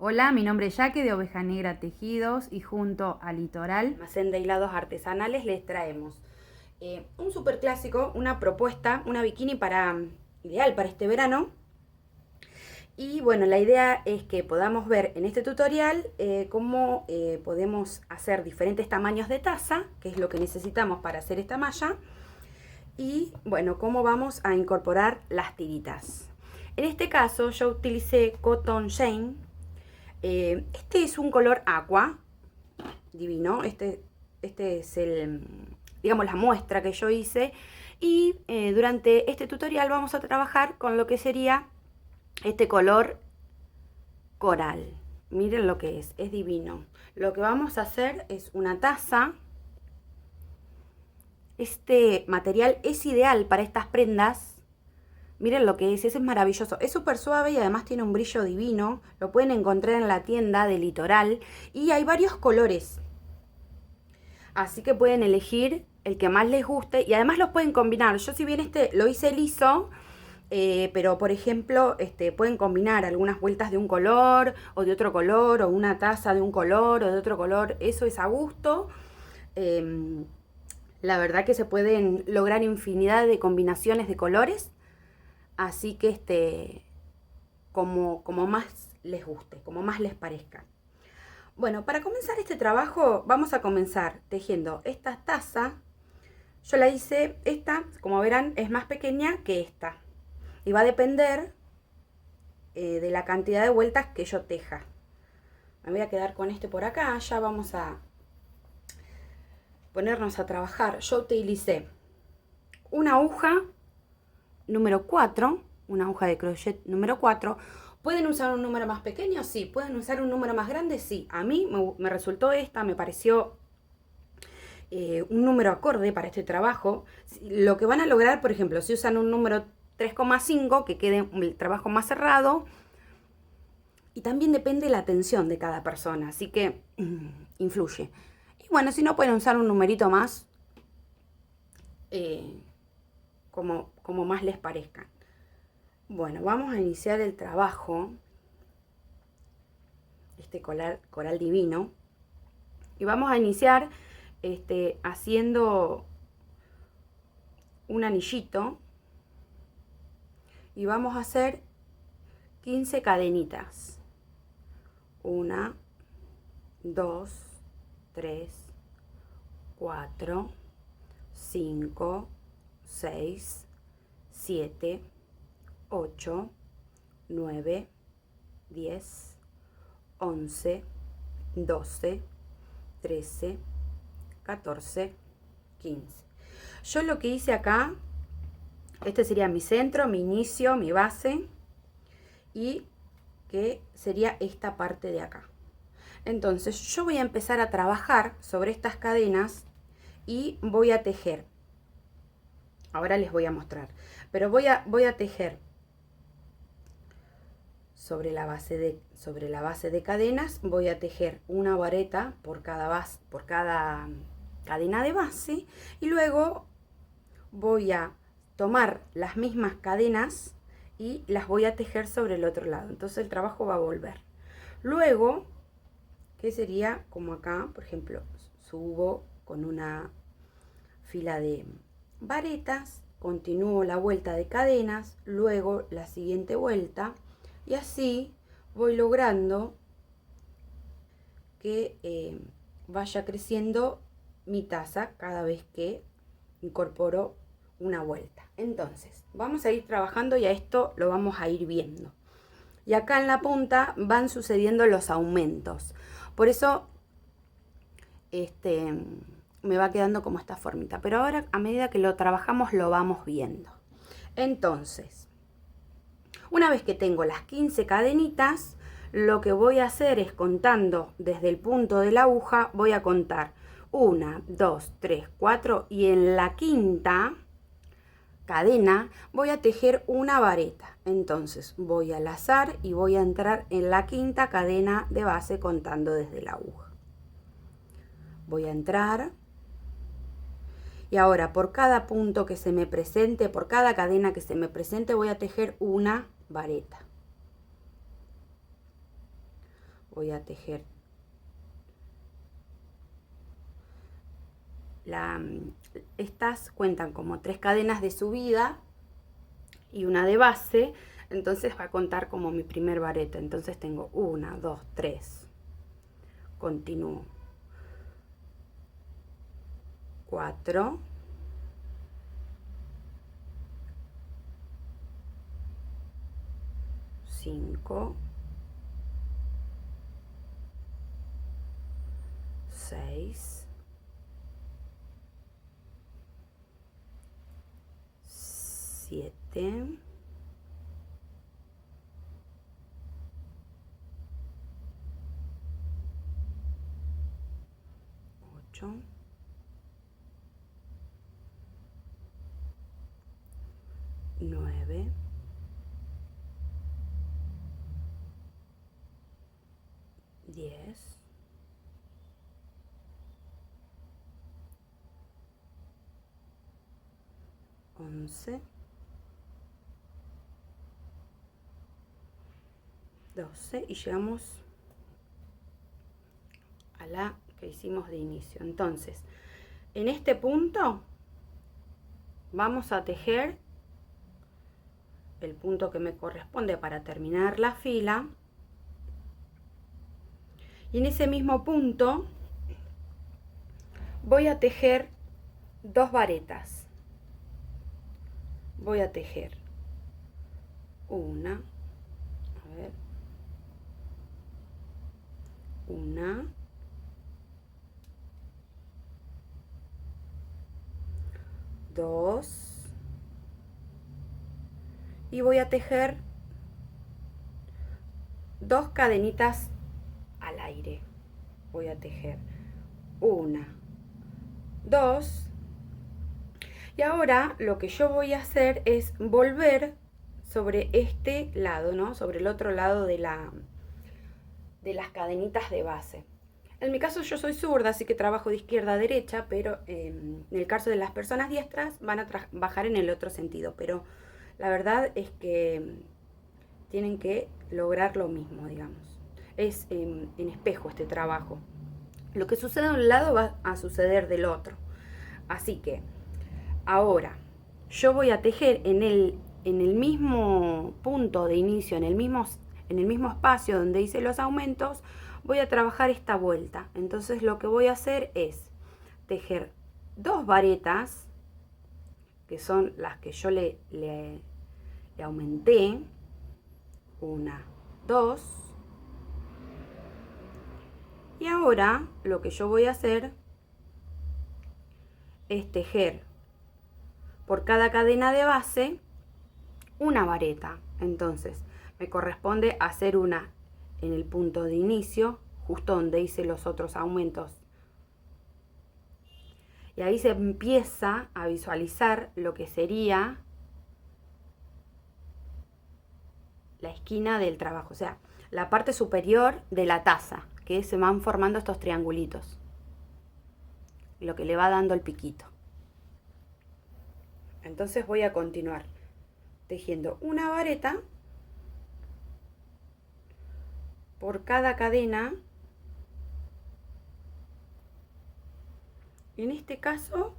Hola, mi nombre es Yaque de Oveja Negra Tejidos y junto a Litoral, Almacén de hilados artesanales, les traemos un super clásico, una propuesta, una bikini ideal para este verano. Y bueno, la idea es que podamos ver en este tutorial cómo podemos hacer diferentes tamaños de taza, que es lo que necesitamos para hacer esta malla. Y bueno, cómo vamos a incorporar las tiritas. En este caso yo utilicé Cotton Shane. Este es un color aqua, divino. Este es digamos, la muestra que yo hice. Y durante este tutorial vamos a trabajar con lo que sería este color coral. Miren lo que es divino. Lo que vamos a hacer es una taza. Este material es ideal para estas prendas. Miren lo que es maravilloso. Es súper suave y además tiene un brillo divino. Lo pueden encontrar en la tienda de Litoral. Y hay varios colores. Así que pueden elegir el que más les guste y además los pueden combinar. Yo si bien este lo hice liso, pero por ejemplo pueden combinar algunas vueltas de un color o de otro color, o una taza de un color o de otro color. Eso es a gusto. La verdad que se pueden lograr infinidad de combinaciones de colores. Así que como más les guste, como más les parezca. Bueno, para comenzar este trabajo vamos a comenzar tejiendo esta taza. Yo la hice, esta, como verán, es más pequeña que esta. Y va a depender de la cantidad de vueltas que yo teja. Me voy a quedar con este por acá. Ya vamos a ponernos a trabajar. Yo utilicé una aguja número 4, una aguja de crochet número 4. ¿Pueden usar un número más pequeño? Sí. ¿Pueden usar un número más grande? Sí. A mí me resultó esta, me pareció un número acorde para este trabajo. Lo que van a lograr, por ejemplo, si usan un número 3,5, que quede el trabajo más cerrado. Y también depende de la atención de cada persona, así que influye. Y bueno, si no, pueden usar un numerito más, como más les parezca. Bueno, vamos a iniciar el trabajo, este coral divino. Y vamos a iniciar haciendo un anillito. Y vamos a hacer 15 cadenitas. 1, 2, 3, 4, 5, 6, 7, 8, 9, 10, 11, 12, 13, 14, 15. Yo lo que hice acá, este sería mi centro, mi inicio, mi base, y que sería esta parte de acá. Entonces yo voy a empezar a trabajar sobre estas cadenas y voy a tejer. Ahora les voy a mostrar, pero voy a tejer sobre la base de cadenas. Voy a tejer una vareta por cada cadena de base, y luego voy a tomar las mismas cadenas y las voy a tejer sobre el otro lado. Entonces el trabajo va a volver. Luego, que sería como acá, por ejemplo, subo con una fila de varetas, continúo la vuelta de cadenas, luego la siguiente vuelta, y así voy logrando que vaya creciendo mi taza cada vez que incorporo una vuelta. Entonces vamos a ir trabajando y a esto lo vamos a ir viendo. Y acá en la punta van sucediendo los aumentos. Por eso me va quedando como esta formita. Pero ahora, a medida que lo trabajamos, lo vamos viendo. Entonces, una vez que tengo las 15 cadenitas, lo que voy a hacer es, contando desde el punto de la aguja, voy a contar 1, 2, 3, 4, y en la quinta cadena voy a tejer una vareta. Entonces voy a lazar y voy a entrar en la quinta cadena de base contando desde la aguja. Voy a entrar y ahora por cada punto que se me presente, por cada cadena que se me presente, voy a tejer una vareta. voy a tejer estas cuentan como 3 cadenas de subida y una de base, entonces va a contar como mi primer vareta. Entonces tengo 1, 2, 3, continúo, 4, 5, 6, 7, 8, 9, 10, 11, 12 y llegamos a la que hicimos de inicio. Entonces, en este punto vamos a tejer el punto que me corresponde para terminar la fila, y en ese mismo punto voy a tejer 2 varetas. Voy a tejer una, a ver, una, dos, y voy a tejer 2 cadenitas al aire. Voy a tejer 1, 2, y ahora lo que yo voy a hacer es volver sobre este lado, ¿no? Sobre el otro lado de las cadenitas de base. En mi caso yo soy zurda, así que trabajo de izquierda a derecha, pero en el caso de las personas diestras van a trabajar en el otro sentido. Pero la verdad es que tienen que lograr lo mismo, digamos. Es en espejo este trabajo. Lo que sucede de un lado va a suceder del otro. Así que ahora yo voy a tejer en el mismo punto de inicio, en el mismo espacio donde hice los aumentos, voy a trabajar esta vuelta. Entonces lo que voy a hacer es tejer 2 varetas, que son las que yo le aumenté, 1, 2, y ahora lo que yo voy a hacer es tejer por cada cadena de base una vareta. Entonces me corresponde hacer una en el punto de inicio, justo donde hice los otros aumentos, y ahí se empieza a visualizar lo que sería la esquina del trabajo, o sea, la parte superior de la taza, que se van formando estos triangulitos, lo que le va dando el piquito. Entonces voy a continuar tejiendo una vareta por cada cadena. En este caso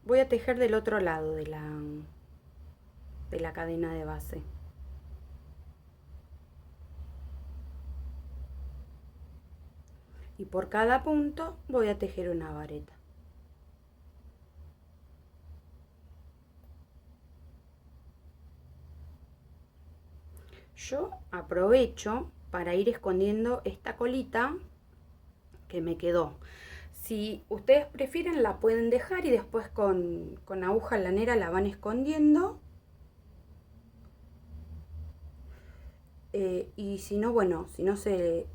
voy a tejer del otro lado de la cadena de base. Y por cada punto voy a tejer una vareta. Yo aprovecho para ir escondiendo esta colita que me quedó. Si ustedes prefieren, la pueden dejar y después con aguja lanera la van escondiendo. Y si no, bueno, si no se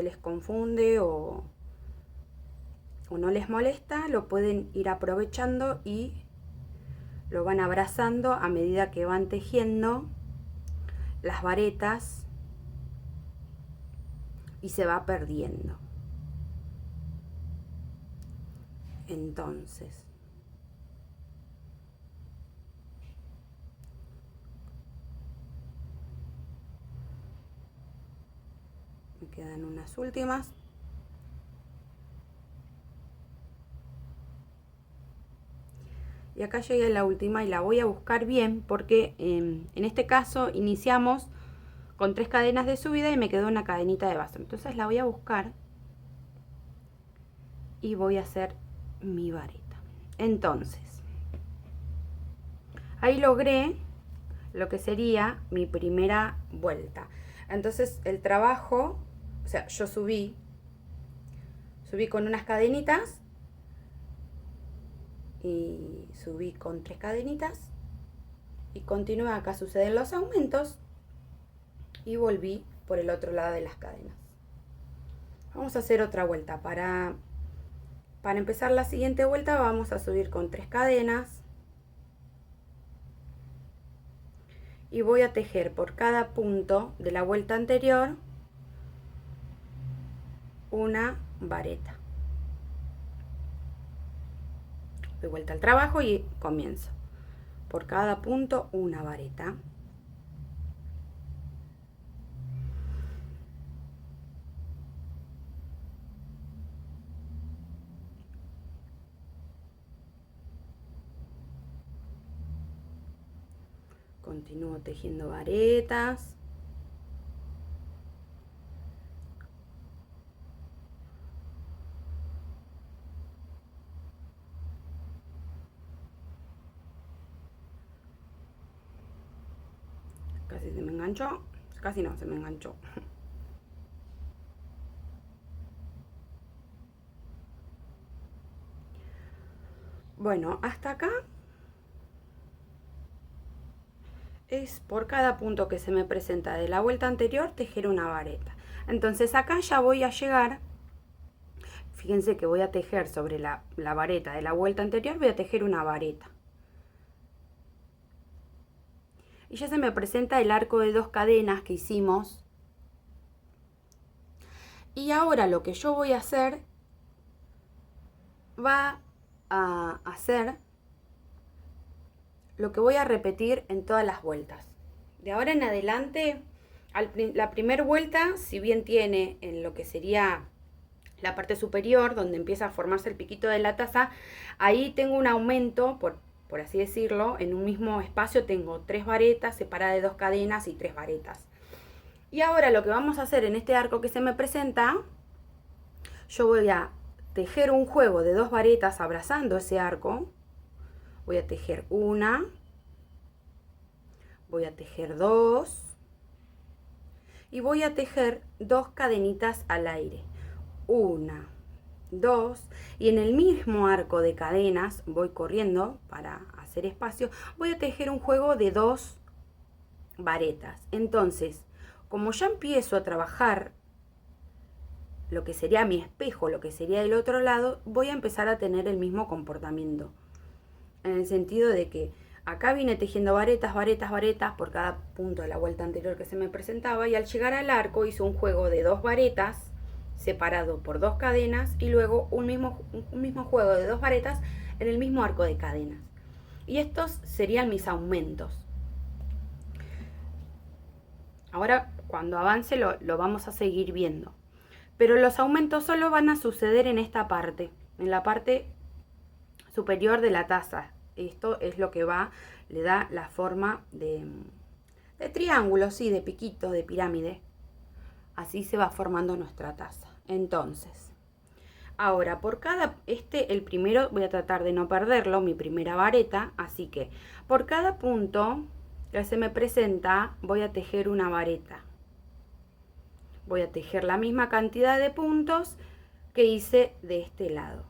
les confunde o no les molesta, lo pueden ir aprovechando y lo van abrazando a medida que van tejiendo las varetas y se va perdiendo. Entonces, Me quedan unas últimas. Y acá llegué a la última y la voy a buscar bien porque en este caso iniciamos con 3 cadenas de subida y me quedó una cadenita de base. Entonces la voy a buscar y voy a hacer mi vareta. Entonces, ahí logré lo que sería mi primera vuelta. Entonces el trabajo, o sea, yo subí con unas cadenitas y subí con 3 cadenitas y continué. Acá suceden los aumentos y volví por el otro lado de las cadenas. Vamos a hacer otra vuelta. Para empezar la siguiente vuelta vamos a subir con 3 cadenas y voy a tejer por cada punto de la vuelta anterior una vareta. Doy vuelta al trabajo y comienzo. Por cada punto una vareta. Continúo tejiendo varetas. Casi se me enganchó. Casi no, se me enganchó. Bueno, hasta acá es por cada punto que se me presenta de la vuelta anterior tejer una vareta. Entonces acá ya voy a llegar, fíjense que voy a tejer sobre la vareta de la vuelta anterior, voy a tejer una vareta. Y ya se me presenta el arco de 2 cadenas que hicimos. Y ahora lo que yo voy a hacer va a hacer lo que voy a repetir en todas las vueltas. De ahora en adelante, la primera vuelta, si bien tiene en lo que sería la parte superior, donde empieza a formarse el piquito de la taza, ahí tengo un aumento, por así decirlo, en un mismo espacio tengo 3 varetas separadas de 2 cadenas y 3 varetas. Y ahora lo que vamos a hacer en este arco que se me presenta, yo voy a tejer un juego de 2 varetas abrazando ese arco. Voy a tejer una, voy a tejer 2 y voy a tejer 2 cadenitas al aire. 1, 2 y en el mismo arco de cadenas voy corriendo para hacer espacio. Voy a tejer un juego de 2 varetas. Entonces, como ya empiezo a trabajar lo que sería mi espejo, lo que sería del otro lado, voy a empezar a tener el mismo comportamiento. En el sentido de que acá vine tejiendo varetas, varetas, varetas por cada punto de la vuelta anterior que se me presentaba, y al llegar al arco hice un juego de 2 varetas separado por 2 cadenas y luego un mismo juego de 2 varetas en el mismo arco de cadenas. Y estos serían mis aumentos. Ahora cuando avance lo vamos a seguir viendo. Pero los aumentos solo van a suceder en esta parte, en la parte superior de la taza. Esto es lo que le da la forma de triángulo, sí, de piquito, de pirámide. Así se va formando nuestra taza. Entonces, ahora por cada, el primero voy a tratar de no perderlo, mi primera vareta, así que por cada punto que se me presenta voy a tejer una vareta. Voy a tejer la misma cantidad de puntos que hice de este lado.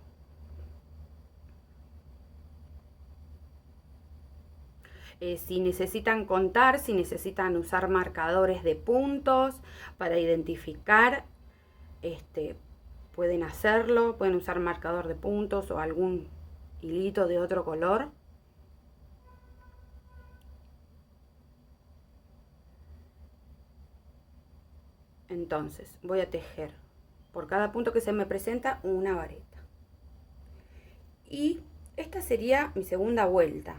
Si necesitan contar, si necesitan usar marcadores de puntos para identificar, pueden hacerlo, pueden usar marcador de puntos o algún hilito de otro color. Entonces voy a tejer por cada punto que se me presenta una vareta. Y esta sería mi segunda vuelta,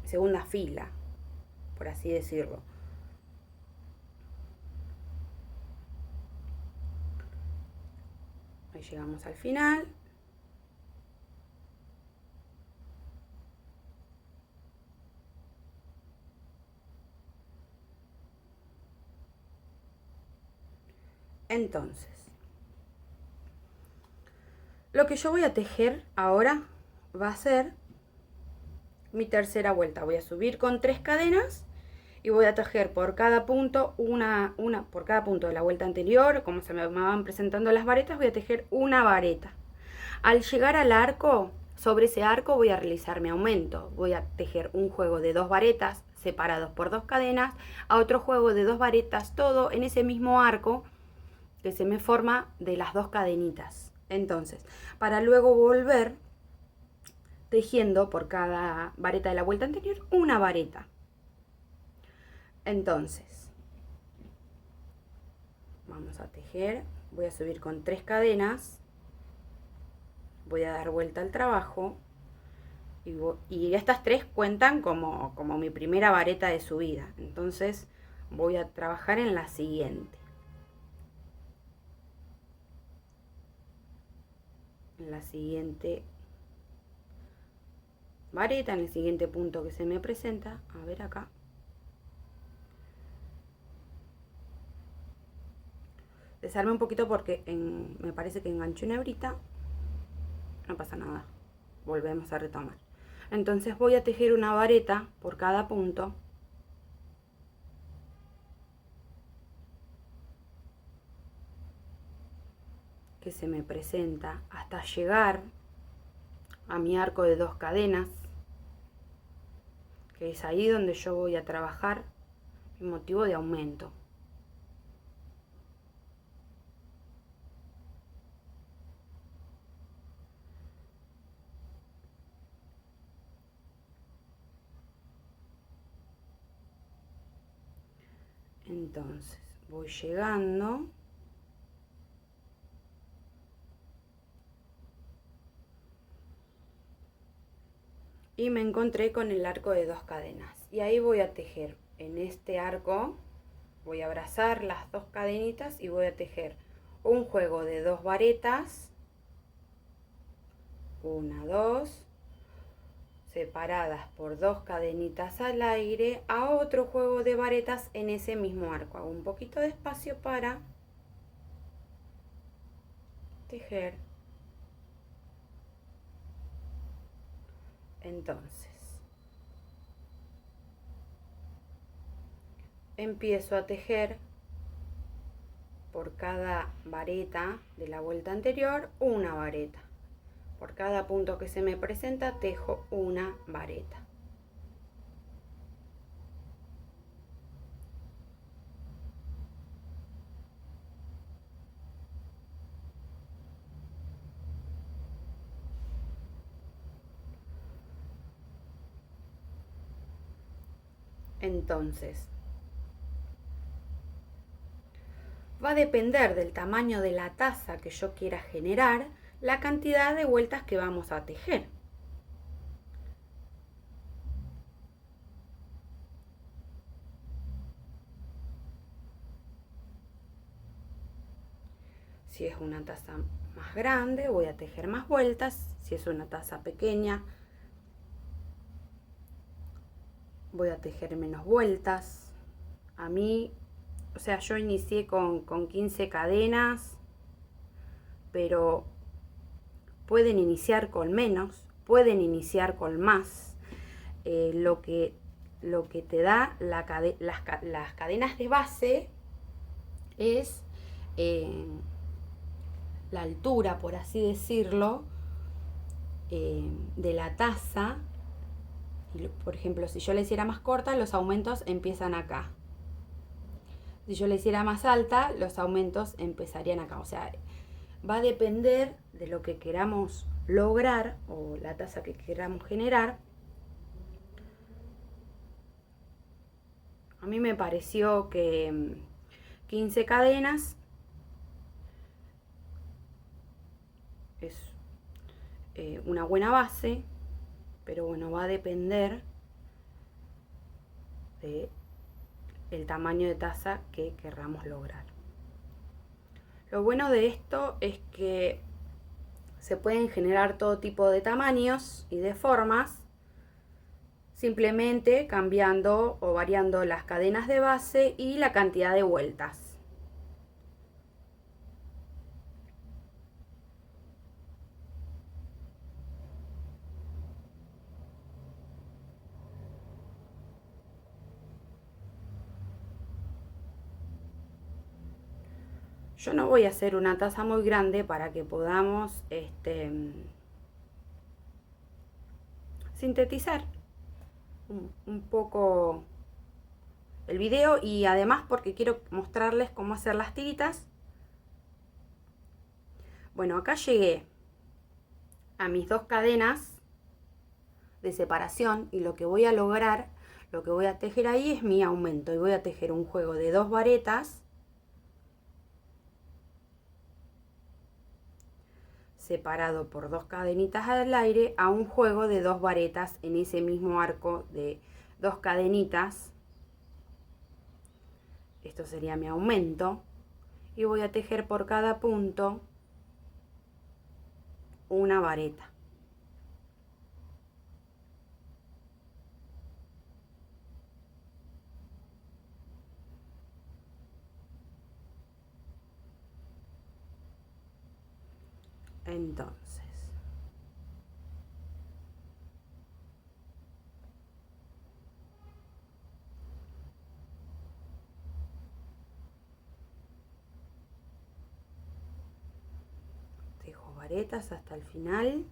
segunda fila, por así decirlo. Ahí llegamos al final. Entonces, lo que yo voy a tejer ahora va a ser mi tercera vuelta. Voy a subir con 3 cadenas y voy a tejer por cada punto por cada punto de la vuelta anterior. Como se me van presentando las varetas, voy a tejer una vareta. Al llegar al arco, sobre ese arco voy a realizar mi aumento. Voy a tejer un juego de 2 varetas separados por 2 cadenas, a otro juego de 2 varetas, todo en ese mismo arco que se me forma de las 2 cadenitas. Entonces, para luego volver tejiendo por cada vareta de la vuelta anterior una vareta. Entonces, vamos a tejer, voy a subir con 3 cadenas, voy a dar vuelta al trabajo y estas 3 cuentan como mi primera vareta de subida. Entonces voy a trabajar en la siguiente. En la siguiente vareta, en el siguiente punto que se me presenta. A ver acá. Desarme un poquito porque me parece que enganché una hebrita. No pasa nada. Volvemos a retomar. Entonces voy a tejer una vareta por cada punto. Que se me presenta hasta llegar a mi arco de 2 cadenas, que es ahí donde yo voy a trabajar mi motivo de aumento. Entonces voy llegando y me encontré con el arco de 2 cadenas y ahí voy a tejer en este arco, voy a abrazar las 2 cadenitas y voy a tejer un juego de 2 varetas, 1, 2, separadas por 2 cadenitas al aire, a otro juego de varetas en ese mismo arco. Hago un poquito de espacio para tejer. Entonces, empiezo a tejer por cada vareta de la vuelta anterior una vareta. Por cada punto que se me presenta tejo una vareta. Entonces, va a depender del tamaño de la taza que yo quiera generar, la cantidad de vueltas que vamos a tejer. Si es una taza más grande, voy a tejer más vueltas. Si es una taza pequeña, voy a tejer menos vueltas. A mí, o sea, yo inicié con 15 cadenas, pero pueden iniciar con menos, pueden iniciar con más. Lo que te da las cadenas de base es la altura, por así decirlo, de la taza. Y, por ejemplo, si yo la hiciera más corta, los aumentos empiezan acá. Si yo la hiciera más alta, los aumentos empezarían acá. O sea, va a depender de lo que queramos lograr o la taza que queramos generar. A mí me pareció que 15 cadenas es una buena base, pero bueno, va a depender de el tamaño de taza que querramos lograr. Lo bueno de esto es que Se pueden generar todo tipo de tamaños y de formas, simplemente cambiando o variando las cadenas de base y la cantidad de vueltas. Yo no voy a hacer una taza muy grande para que podamos sintetizar un poco el video, y además porque quiero mostrarles cómo hacer las tiritas. Bueno, acá llegué a mis 2 cadenas de separación y lo que voy a lograr, lo que voy a tejer ahí es mi aumento, y voy a tejer un juego de 2 varetas separado por 2 cadenitas al aire a un juego de 2 varetas en ese mismo arco de 2 cadenitas. Esto sería mi aumento, y voy a tejer por cada punto una vareta. Entonces, tejo varetas hasta el final.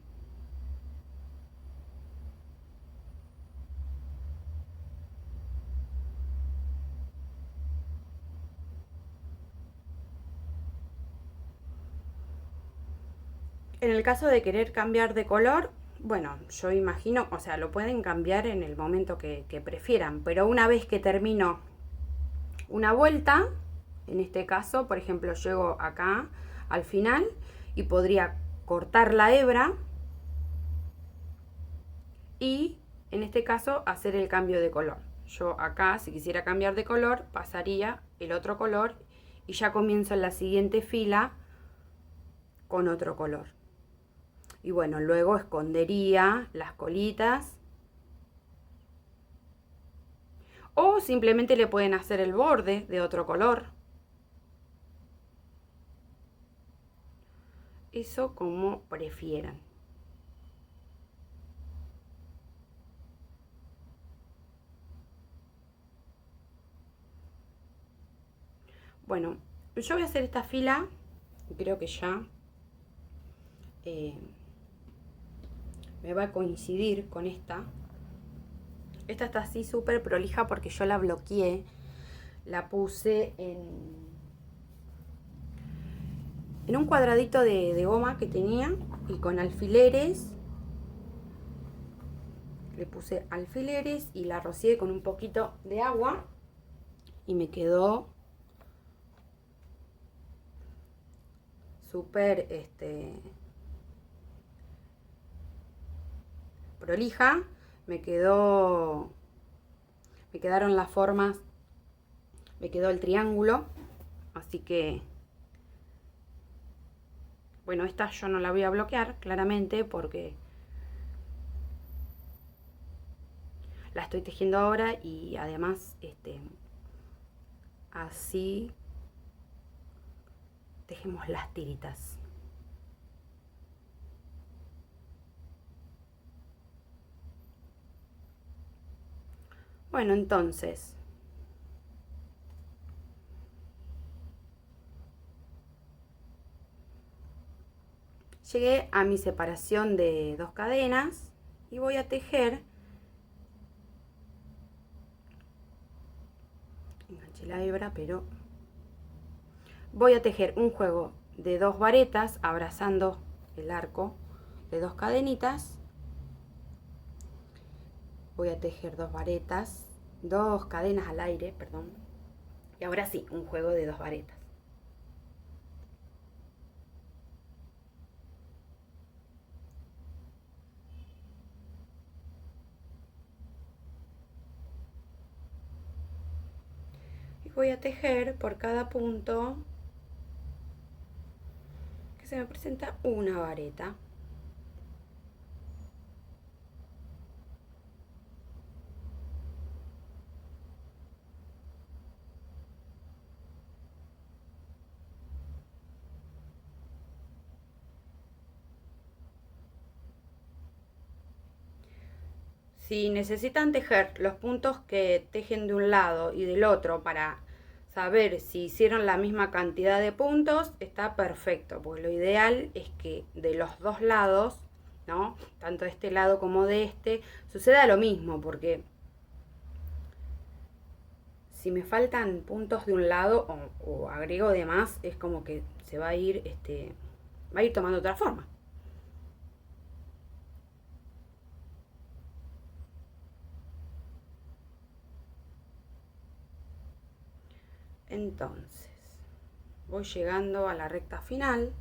En el caso de querer cambiar de color, bueno, yo imagino, o sea, lo pueden cambiar en el momento que prefieran, pero una vez que termino una vuelta, en este caso, por ejemplo, llego acá al final y podría cortar la hebra y, en este caso, hacer el cambio de color. Yo acá, si quisiera cambiar de color, pasaría el otro color y ya comienzo en la siguiente fila con otro color. Y bueno, luego escondería las colitas, o simplemente le pueden hacer el borde de otro color. Eso como prefieran. Bueno, yo voy a hacer esta fila, creo que ya me va a coincidir con esta. Esta está así súper prolija porque yo la bloqueé, la puse en un cuadradito de goma que tenía, y con alfileres, le puse alfileres y la rocié con un poquito de agua y me quedó súper prolija. Me quedaron las formas, me quedó el triángulo, así que bueno, esta yo no la voy a bloquear claramente porque la estoy tejiendo ahora, y además así tejemos las tiritas. Bueno, entonces llegué a mi separación de 2 cadenas y voy a tejer, enganché la hebra, pero voy a tejer un juego de 2 varetas abrazando el arco de 2 cadenitas. Voy a tejer 2 varetas, 2 cadenas al aire, perdón, y ahora sí, un juego de 2 varetas. Y voy a tejer por cada punto, que se me presenta una vareta. Si necesitan tejer los puntos que tejen de un lado y del otro para saber si hicieron la misma cantidad de puntos, está perfecto, porque lo ideal es que de los dos lados, ¿no?, tanto de este lado como de este, suceda lo mismo, porque si me faltan puntos de un lado o agrego de más, es como que se va a ir, va a ir tomando otra forma. Entonces, voy llegando a la recta final.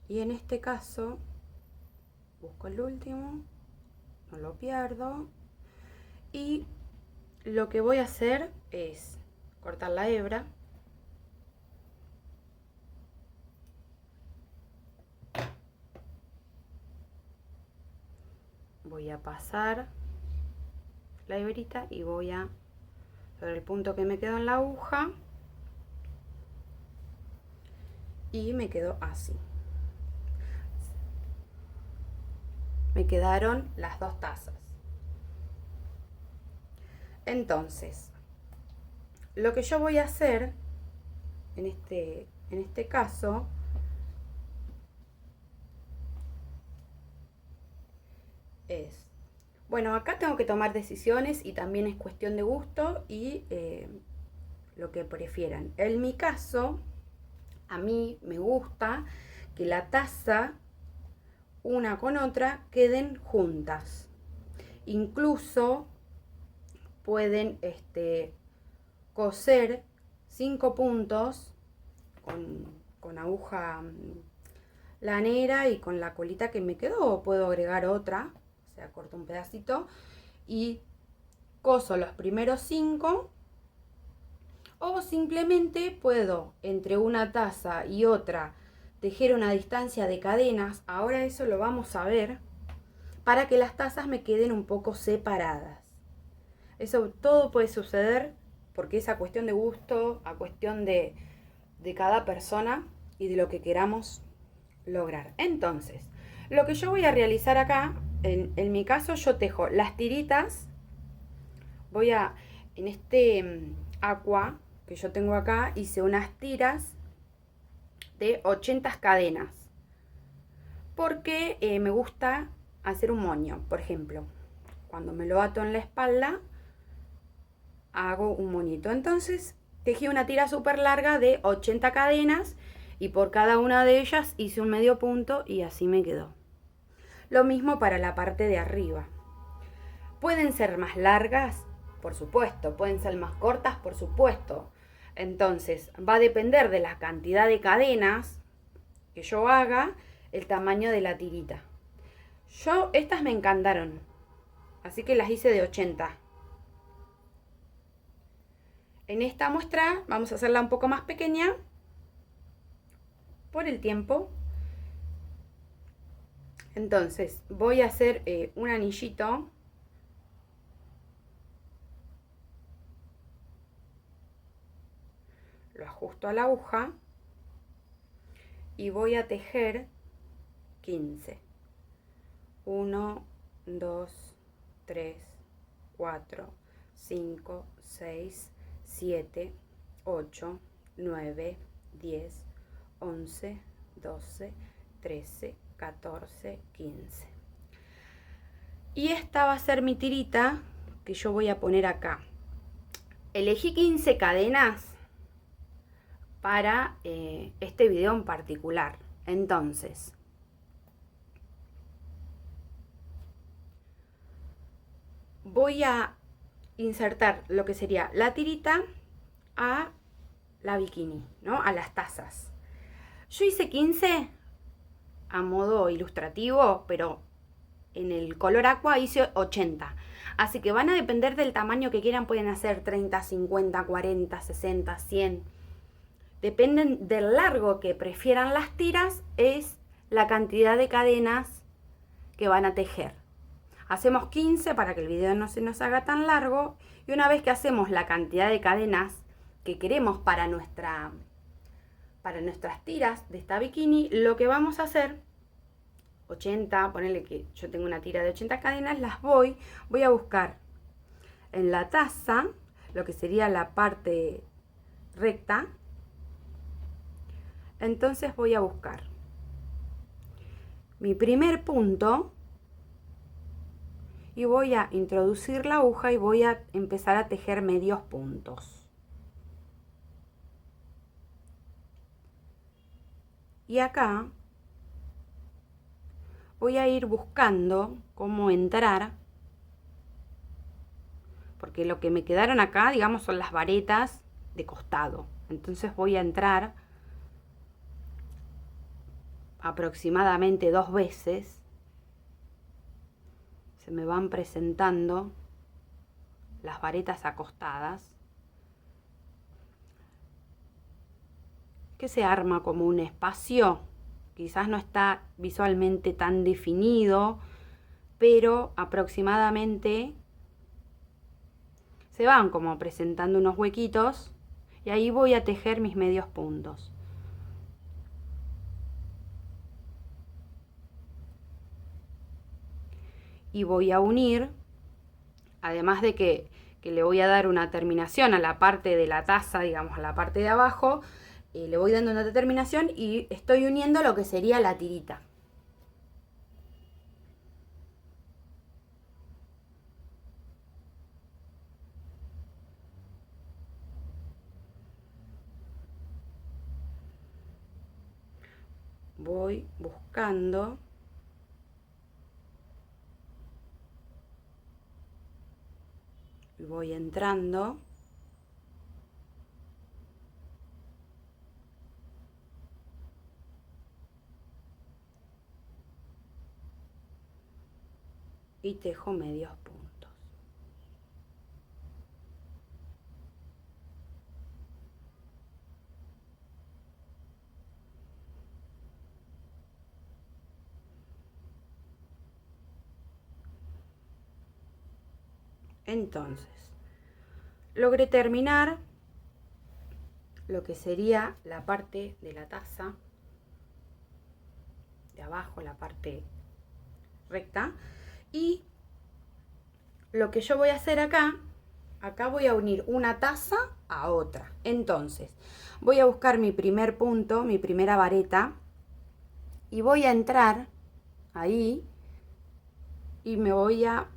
Y en este caso, busco el último, no lo pierdo. Y lo que voy a hacer es cortar la hebra. Voy a pasar la hebrita y voy a, sobre el punto que me quedó en la aguja, y me quedó así. Me quedaron las dos tazas. Entonces, lo que yo voy a hacer en este caso es, bueno, acá tengo que tomar decisiones y también es cuestión de gusto y lo que prefieran. En mi caso, a mí me gusta que la taza una con otra queden juntas. Incluso pueden coser 5 puntos con aguja lanera y con la colita que me quedó puedo agregar otra, o sea, corto un pedacito y coso los primeros 5, o simplemente puedo entre una taza y otra tejer una distancia de cadenas. Ahora eso lo vamos a ver, para que las tazas me queden un poco separadas. Eso todo puede suceder porque es a cuestión de gusto, a cuestión de cada persona y de lo que queramos lograr. Entonces, lo que yo voy a realizar acá, en mi caso yo tejo las tiritas. Voy a, en este aqua que yo tengo acá, hice unas tiras de 80 cadenas, porque me gusta hacer un moño. Por ejemplo, cuando me lo ato en la espalda, hago un moñito. Entonces tejí una tira súper larga de 80 cadenas y por cada una de ellas hice un medio punto y así me quedó. Lo mismo para la parte de arriba. Pueden ser más largas, por supuesto, pueden ser más cortas, por supuesto. Entonces va a depender de la cantidad de cadenas que yo haga, el tamaño de la tirita. Estas me encantaron, así que las hice de 80. En esta muestra vamos a hacerla un poco más pequeña por el tiempo. Entonces voy a hacer un anillito. Lo ajusto a la aguja y voy a tejer 15. 1, 2, 3, 4, 5, 6, 7, 8, 9, 10, 11, 12, 13, 14, 15. Y esta va a ser mi tirita que yo voy a poner acá. Elegí 15 cadenas para este video en particular. Entonces, voy a insertar lo que sería la tirita a la bikini, ¿no? A las tazas. Yo hice 15 a modo ilustrativo, pero en el color aqua hice 80. Así que van a depender del tamaño que quieran, pueden hacer 30, 50, 40, 60, 100. Dependen del largo que prefieran las tiras, es la cantidad de cadenas que van a tejer. Hacemos 15 para que el video no se nos haga tan largo, y una vez que hacemos la cantidad de cadenas que queremos para nuestras tiras de esta bikini, lo que vamos a hacer, 80, ponele que yo tengo una tira de 80 cadenas, las voy a buscar en la taza, lo que sería la parte recta. Entonces voy a buscar mi primer punto y voy a introducir la aguja y voy a empezar a tejer medios puntos. Y acá voy a ir buscando cómo entrar, porque lo que me quedaron acá, digamos, son las varetas de costado. Entonces voy a entrar aproximadamente 2 veces. Se me van presentando las varetas acostadas, que se arma como un espacio. Quizás no está visualmente tan definido, pero aproximadamente se van como presentando unos huequitos, y ahí voy a tejer mis medios puntos. Y voy a unir, además de que le voy a dar una terminación a la parte de la taza, digamos, a la parte de abajo, le voy dando una terminación y estoy uniendo lo que sería la tirita. Voy buscando y voy entrando. Y tejo medios puntos. Entonces, logré terminar lo que sería la parte de la taza de abajo, la parte recta, y lo que yo voy a hacer acá voy a unir una taza a otra. Entonces voy a buscar mi primer punto, mi primera vareta, y voy a entrar ahí y me voy a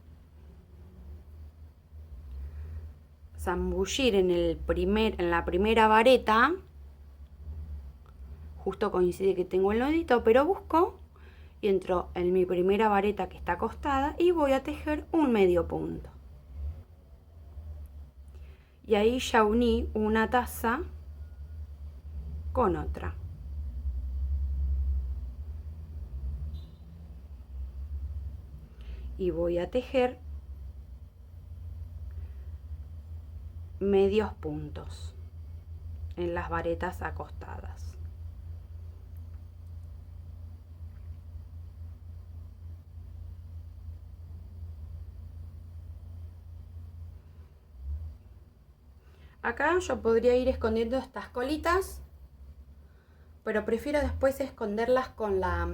zambullir en la primera vareta. Justo coincide que tengo el nodito, pero busco y entro en mi primera vareta que está acostada y voy a tejer un medio punto. Y ahí ya uní una taza con otra. Y voy a tejer medios puntos en las varetas acostadas. Acá yo podría ir escondiendo estas colitas, pero prefiero después esconderlas con la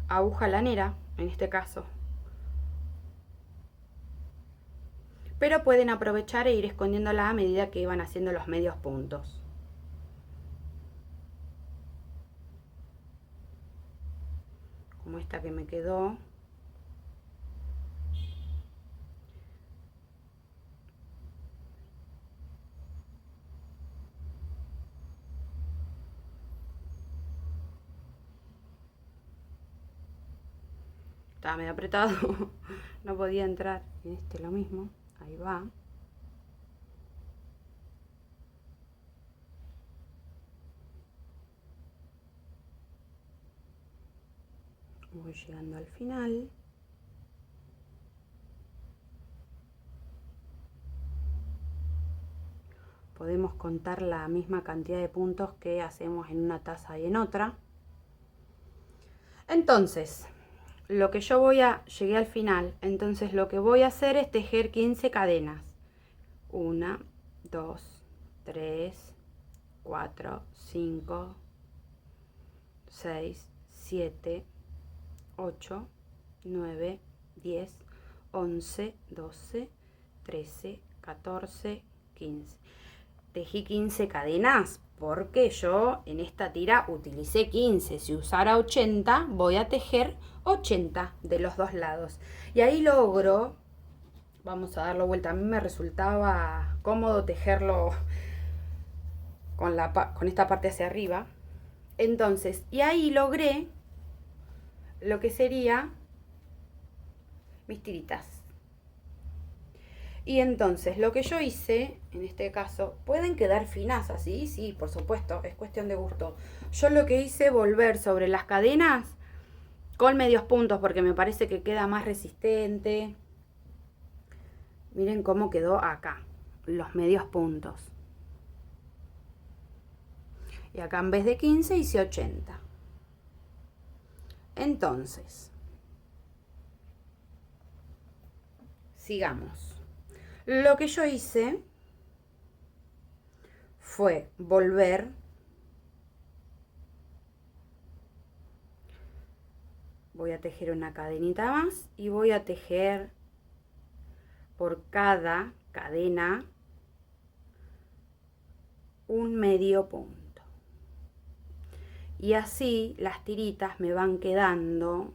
aguja lanera, en este caso. Pero pueden aprovechar e ir escondiéndola a medida que van haciendo los medios puntos. Como esta que me quedó. Estaba medio apretado, no podía entrar. Y este lo mismo, ahí va. Voy llegando al final. Podemos contar la misma cantidad de puntos que hacemos en una taza y en otra. Entonces, llegué al final, entonces lo que voy a hacer es tejer 15 cadenas. 1, 2, 3, 4, 5, 6, 7, 8, 9, 10, 11, 12, 13, 14, 15. Tejí 15 cadenas porque yo en esta tira utilicé 15. Si usara 80, voy a tejer 80 de los dos lados. Y ahí logro, vamos a darlo vuelta, a mí me resultaba cómodo tejerlo con esta parte hacia arriba. Entonces, y ahí logré lo que sería mis tiritas. Y entonces lo que yo hice, en este caso, pueden quedar finas así, sí, por supuesto, es cuestión de gusto. Yo lo que hice, volver sobre las cadenas con medios puntos, porque me parece que queda más resistente. Miren cómo quedó acá, los medios puntos. Y acá en vez de 15 hice 80. Entonces, sigamos. Lo que yo hice fue volver voy a tejer una cadenita más y voy a tejer por cada cadena un medio punto. Y así las tiritas me van quedando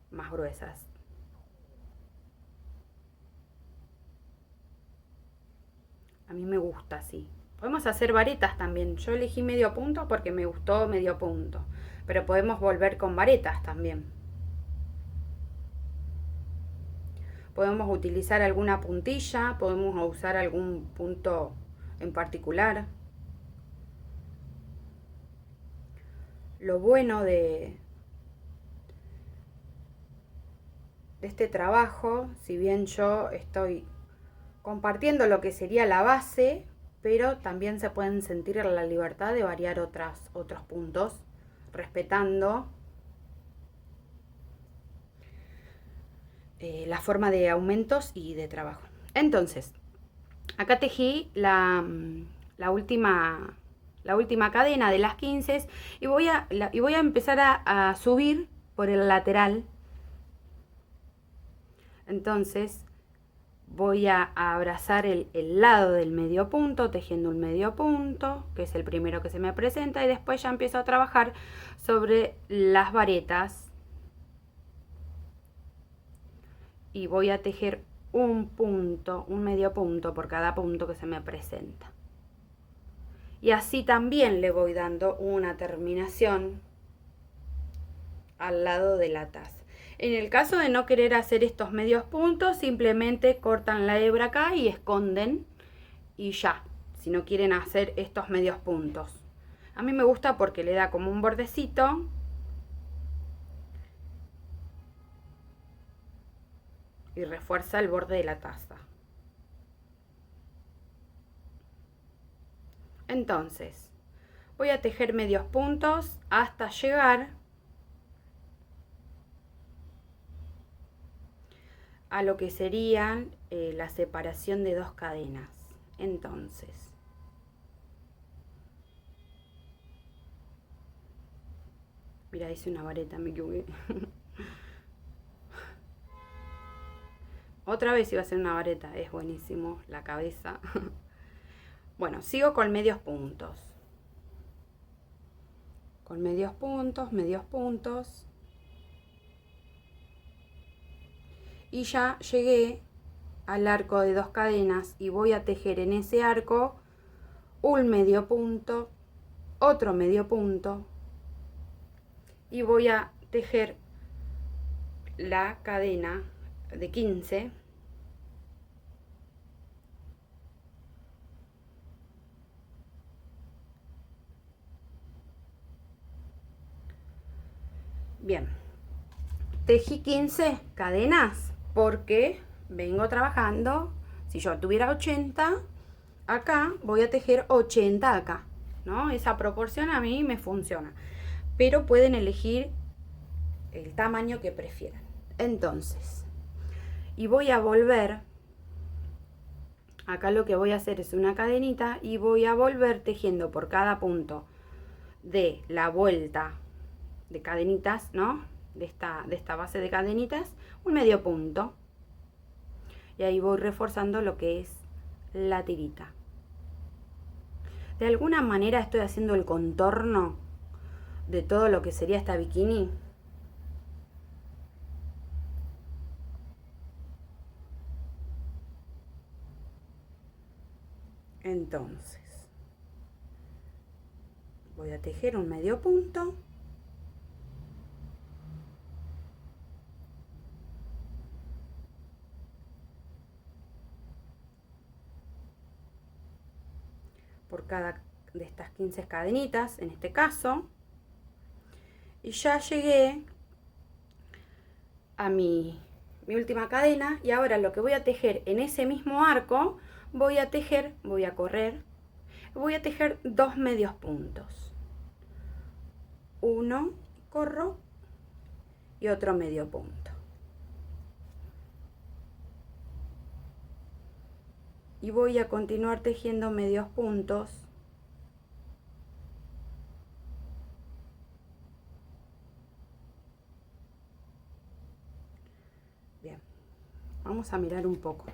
más gruesas. A mí me gusta así. Podemos hacer varetas también. Yo elegí medio punto porque me gustó medio punto. Pero podemos volver con varetas también. Podemos utilizar alguna puntilla. Podemos usar algún punto en particular. Lo bueno de este trabajo, si bien yo estoy compartiendo lo que sería la base, pero también se pueden sentir la libertad de variar otros puntos, respetando la forma de aumentos y de trabajo. Entonces, acá tejí la última cadena de las 15 y voy a empezar a subir por el lateral. Entonces, voy a abrazar el lado del medio punto, tejiendo un medio punto, que es el primero que se me presenta, y después ya empiezo a trabajar sobre las varetas. Y voy a tejer un punto, un medio punto por cada punto que se me presenta. Y así también le voy dando una terminación al lado de la taza. En el caso de no querer hacer estos medios puntos, simplemente cortan la hebra acá y esconden y ya, si no quieren hacer estos medios puntos. A mí me gusta porque le da como un bordecito. Y refuerza el borde de la taza. Entonces, voy a tejer medios puntos hasta llegar a lo que sería la separación de dos cadenas. Entonces, mira, hice una vareta, me equivoqué. Otra vez iba a ser una vareta, es buenísimo la cabeza. Bueno, sigo con medios puntos. Con medios puntos, medios puntos. Y ya llegué al arco de dos cadenas y voy a tejer en ese arco un medio punto, otro medio punto y voy a tejer la cadena de 15 . Bien, tejí 15 cadenas porque vengo trabajando. Si yo tuviera 80 acá, voy a tejer 80 acá, ¿no? Esa proporción a mí me funciona, pero pueden elegir el tamaño que prefieran. Entonces, y voy a volver, acá lo que voy a hacer es una cadenita y voy a volver tejiendo por cada punto de la vuelta de cadenitas, ¿no? De esta base de cadenitas, un medio punto. Y ahí voy reforzando lo que es la tirita. De alguna manera estoy haciendo el contorno de todo lo que sería esta bikini. Entonces, voy a tejer un medio punto. Por cada de estas 15 cadenitas, en este caso. Y ya llegué a mi última cadena, y ahora lo que voy a tejer en ese mismo arco, voy a correr, voy a tejer 2 medios puntos. Uno, corro, y otro medio punto. Y voy a continuar tejiendo medios puntos. Bien, vamos a mirar un poco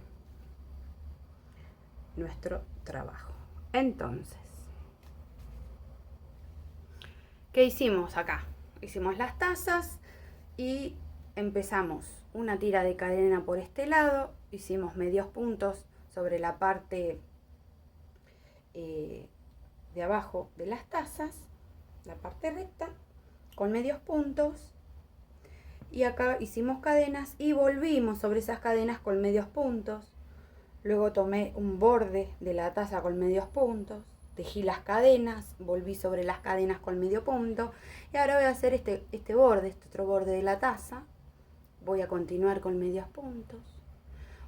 nuestro trabajo. Entonces, ¿qué hicimos acá? Hicimos las tazas y empezamos una tira de cadena por este lado, hicimos medios puntos sobre la parte de abajo de las tazas, la parte recta, con medios puntos, y acá hicimos cadenas y volvimos sobre esas cadenas con medios puntos. Luego tomé un borde de la taza con medios puntos, tejí las cadenas, volví sobre las cadenas con medio punto, y ahora voy a hacer este otro borde de la taza. Voy a continuar con medios puntos,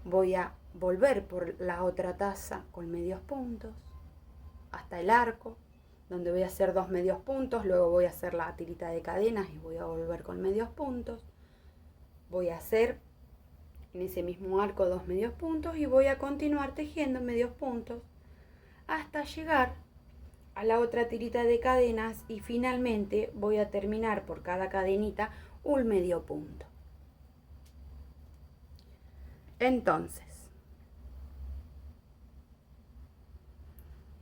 voy a volver por la otra taza con medios puntos hasta el arco, donde voy a hacer 2 medios puntos. Luego voy a hacer la tirita de cadenas y voy a volver con medios puntos. Voy a hacer en ese mismo arco 2 medios puntos y voy a continuar tejiendo medios puntos hasta llegar a la otra tirita de cadenas, y finalmente voy a terminar por cada cadenita un medio punto. Entonces,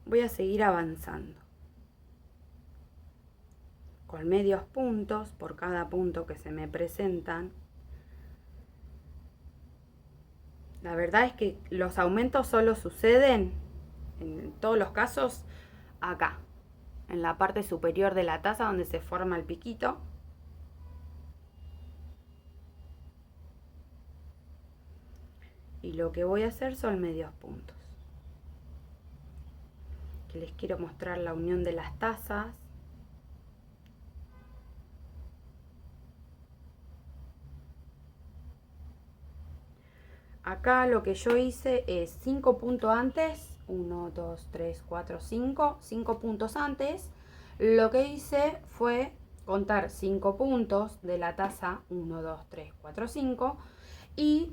voy a seguir avanzando con medios puntos por cada punto que se me presentan. La verdad es que los aumentos solo suceden, en todos los casos, acá, en la parte superior de la taza donde se forma el piquito. Y lo que voy a hacer son medios puntos. Que les quiero mostrar la unión de las tazas. Acá lo que yo hice es 5 puntos antes, 1, 2, 3, 4, 5 puntos antes. Lo que hice fue contar 5 puntos de la taza, 1, 2, 3, 4, 5, y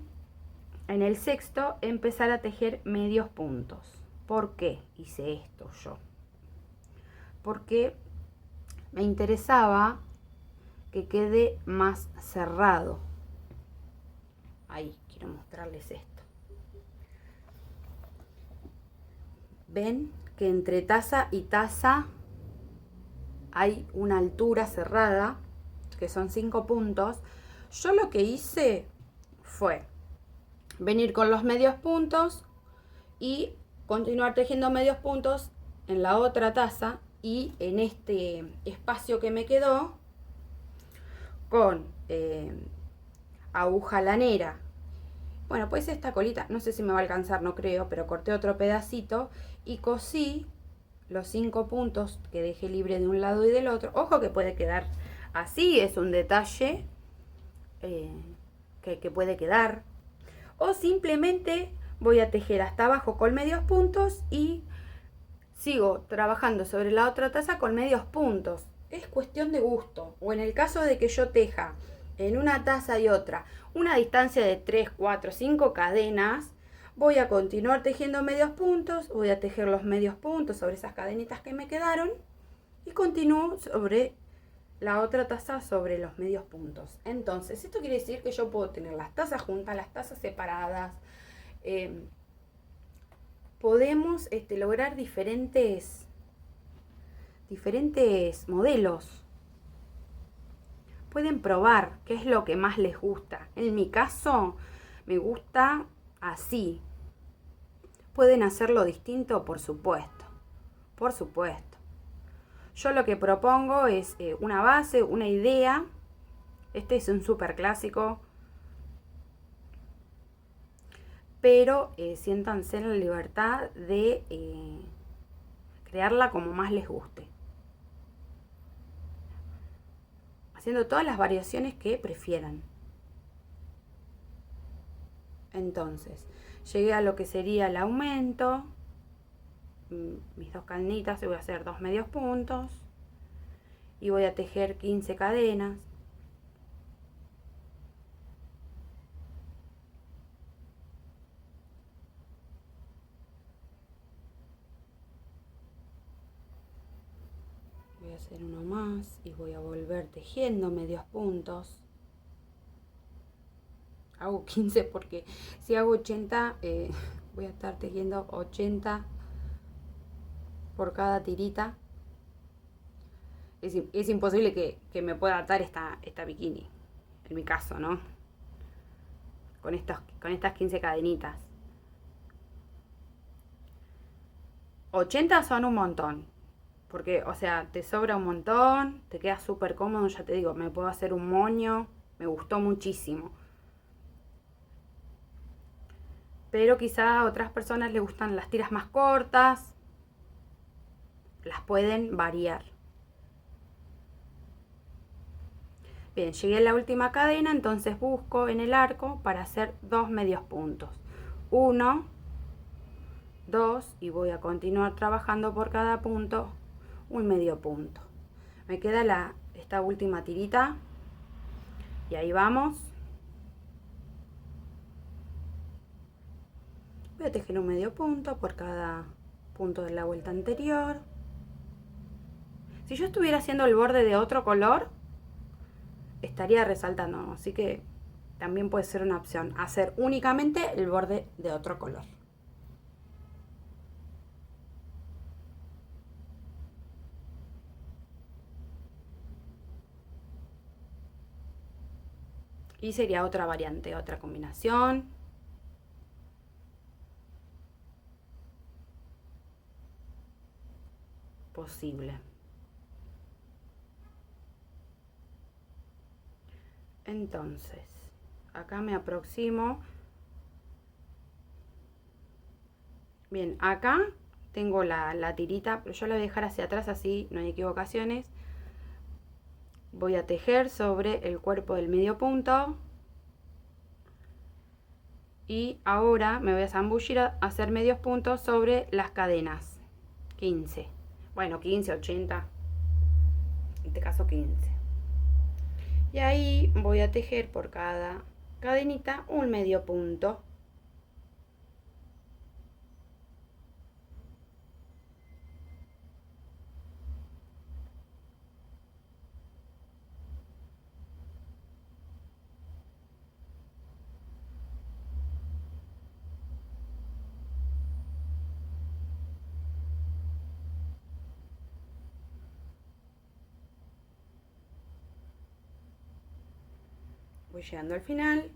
en el sexto empezar a tejer medios puntos. ¿Por qué hice esto yo? Porque me interesaba que quede más cerrado. Ahí quiero mostrarles esto. Ven que entre taza y taza hay una altura cerrada, que son 5 puntos. Yo lo que hice fue venir con los medios puntos y continuar tejiendo medios puntos en la otra taza, y en este espacio que me quedó con aguja lanera. Bueno, pues esta colita, no sé si me va a alcanzar, no creo, pero corté otro pedacito y cosí los 5 puntos que dejé libre de un lado y del otro. Ojo que puede quedar Así es un detalle que puede quedar. O simplemente voy a tejer hasta abajo con medios puntos y sigo trabajando sobre la otra taza con medios puntos. Es cuestión de gusto. O en el caso de que yo teja en una taza y otra una distancia de 3, 4, 5 cadenas, voy a continuar tejiendo medios puntos, voy a tejer los medios puntos sobre esas cadenitas que me quedaron y continúo sobre la otra taza sobre los medios puntos. Entonces, esto quiere decir que yo puedo tener las tazas juntas, las tazas separadas. Podemos lograr diferentes modelos. Pueden probar qué es lo que más les gusta. En mi caso, me gusta así. Pueden hacerlo distinto, por supuesto. Por supuesto. Yo lo que propongo es una base, una idea. Este es un súper clásico. Pero siéntanse en la libertad de crearla como más les guste. Haciendo todas las variaciones que prefieran. Entonces, llegué a lo que sería el aumento. Mis 2 cadenitas, y voy a hacer 2 medios puntos. Y voy a tejer 15 cadenas. Voy a hacer uno más y voy a volver tejiendo medios puntos. Hago 15 porque si hago 80 voy a estar tejiendo 80 por cada tirita. Es imposible que me pueda atar esta bikini, en mi caso, ¿no? Con estas 15 cadenitas. 80 son un montón. Porque, o sea, te sobra un montón, te queda súper cómodo, ya te digo, me puedo hacer un moño, me gustó muchísimo. Pero quizá a otras personas les gustan las tiras más cortas, las pueden variar. Bien, llegué a la última cadena, entonces busco en el arco para hacer 2 medios puntos. 1, 2 y voy a continuar trabajando por cada punto un medio punto. Me queda esta última tirita y ahí vamos. Voy a tejer un medio punto por cada punto de la vuelta anterior. Si yo estuviera haciendo el borde de otro color, estaría resaltando, así que también puede ser una opción hacer únicamente el borde de otro color. Y sería otra variante, otra combinación. Posible. Entonces, acá me aproximo. Bien, acá tengo la tirita, pero yo la voy a dejar hacia atrás, así no hay equivocaciones. Voy a tejer sobre el cuerpo del medio punto. Y ahora me voy a zambullir a hacer medios puntos sobre las cadenas. 15. Bueno, 15, 80. En este caso 15. Y ahí voy a tejer por cada cadenita un medio punto. Voy llegando al final,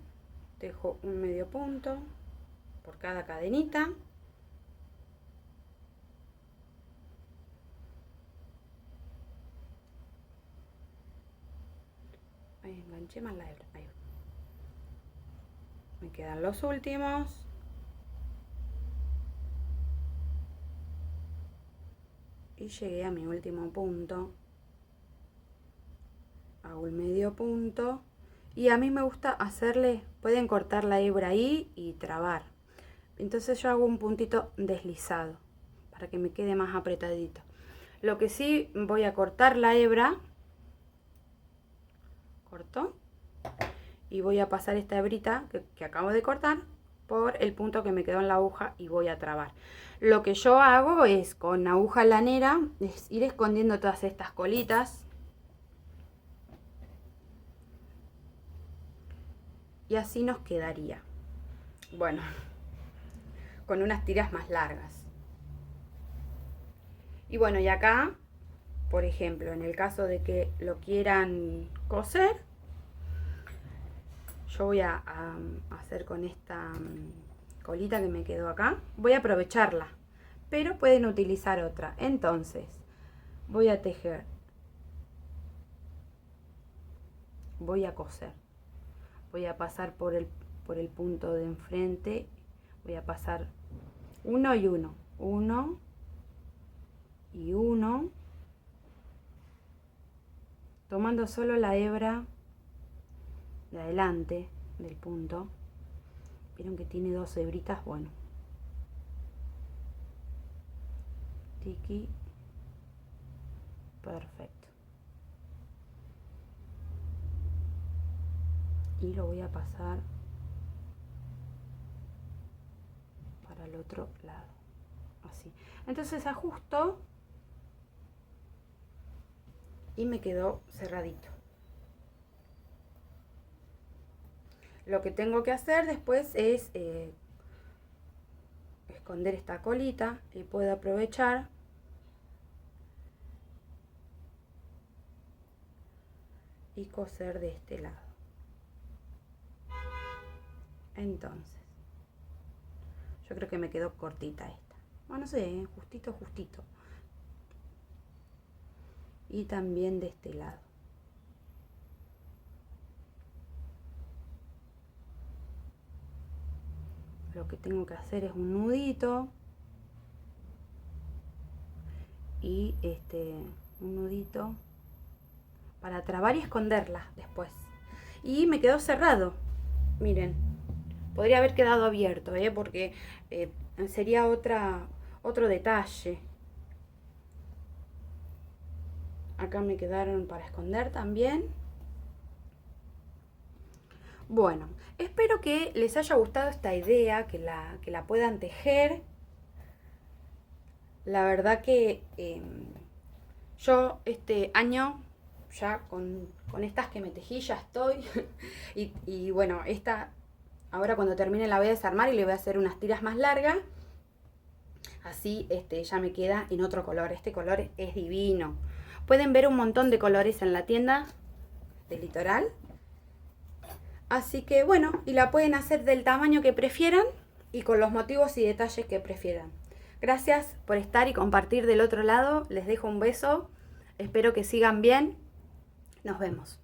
tejo un medio punto por cada cadenita. Ahí enganché más la hebra. Ahí. Me quedan los últimos. Y llegué a mi último punto. hago el medio punto y a mí me gusta hacerle, pueden cortar la hebra ahí y trabar. Entonces yo hago un puntito deslizado para que me quede más apretadito. Lo que sí, voy a cortar la hebra, corto, y voy a pasar esta hebrita que acabo de cortar por el punto que me quedó en la aguja y voy a trabar. Lo que yo hago es, con aguja lanera, es ir escondiendo todas estas colitas. Y así nos quedaría. Bueno, con unas tiras más largas. Y bueno, y acá, por ejemplo, en el caso de que lo quieran coser, yo voy a hacer con esta colita que me quedó acá, voy a aprovecharla, pero pueden utilizar otra. Entonces voy a tejer, voy a coser, voy a pasar por el punto de enfrente, voy a pasar uno y uno, uno y uno, tomando solo la hebra de adelante del punto. Vieron que tiene dos hebritas, bueno, tiki, perfecto, y lo voy a pasar para el otro lado, así. Entonces ajusto y me quedó cerradito. Lo que tengo que hacer después es esconder esta colita y puedo aprovechar y coser de este lado. Entonces, yo creo que me quedó cortita esta. Bueno, no sé, justito, justito. Y también de este lado. Lo que tengo que hacer es un nudito y un nudito para trabar y esconderla después. Y me quedó cerrado. Miren, podría haber quedado abierto, porque sería otro detalle. Acá me quedaron para esconder también. Bueno, espero que les haya gustado esta idea, que la puedan tejer. La verdad que yo este año ya con estas que me tejí ya estoy. y bueno, esta ahora cuando termine la voy a desarmar y le voy a hacer unas tiras más largas. Así ya me queda en otro color. Este color es divino. Pueden ver un montón de colores en la tienda de Litoral. Así que bueno, y la pueden hacer del tamaño que prefieran y con los motivos y detalles que prefieran. Gracias por estar y compartir del otro lado. Les dejo un beso. Espero que sigan bien. Nos vemos.